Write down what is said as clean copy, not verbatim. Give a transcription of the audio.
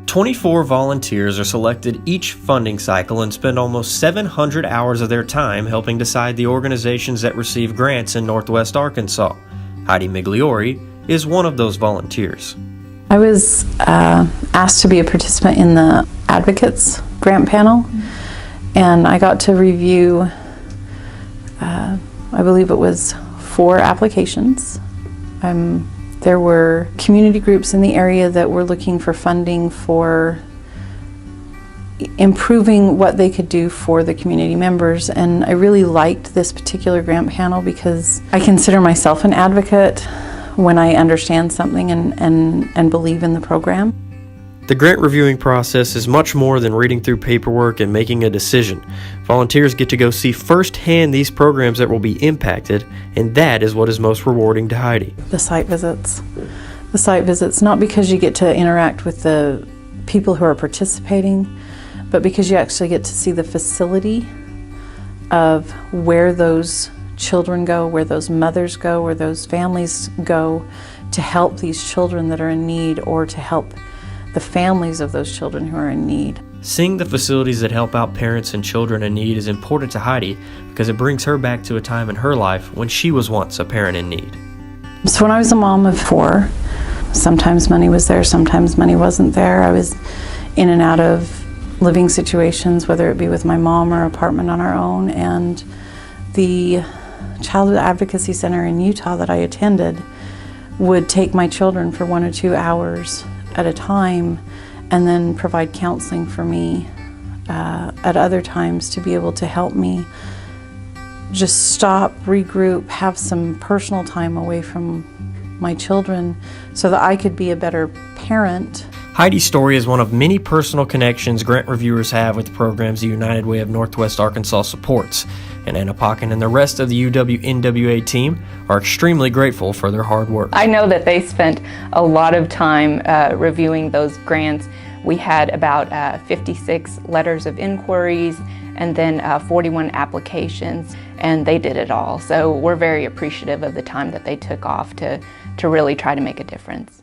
24 volunteers are selected each funding cycle and spend almost 700 hours of their time helping decide the organizations that receive grants in Northwest Arkansas. Heidi Migliori is one of those volunteers. I was asked to be a participant in the Advocates grant panel, and I got to review, I believe it was 4 applications. There were community groups in the area that were looking for funding for improving what they could do for the community members, and I really liked this particular grant panel because I consider myself an advocate when I understand something and believe in the program. The grant reviewing process is much more than reading through paperwork and making a decision. Volunteers get to go see firsthand these programs that will be impacted, and that is what is most rewarding to Heidi. The site visits. The site visits, not because you get to interact with the people who are participating, but because you actually get to see the facility of where those children go, where those mothers go, where those families go to help these children that are in need, or to help the families of those children who are in need. Seeing the facilities that help out parents and children in need is important to Heidi because it brings her back to a time in her life when she was once a parent in need. So when I was a mom of 4, sometimes money was there, sometimes money wasn't there. I was in and out of living situations, whether it be with my mom or apartment on our own, and the Child Advocacy Center in Utah that I attended would take my children for 1 or 2 hours at a time and then provide counseling for me at other times to be able to help me just stop, regroup, have some personal time away from my children so that I could be a better parent. Heidi's story is one of many personal connections grant reviewers have with the programs the United Way of Northwest Arkansas supports, and Anna Pocken and the rest of the UW-NWA team are extremely grateful for their hard work. I know that they spent a lot of time reviewing those grants. We had about 56 letters of inquiries and then 41 applications, and they did it all. So we're very appreciative of the time that they took off to really try to make a difference.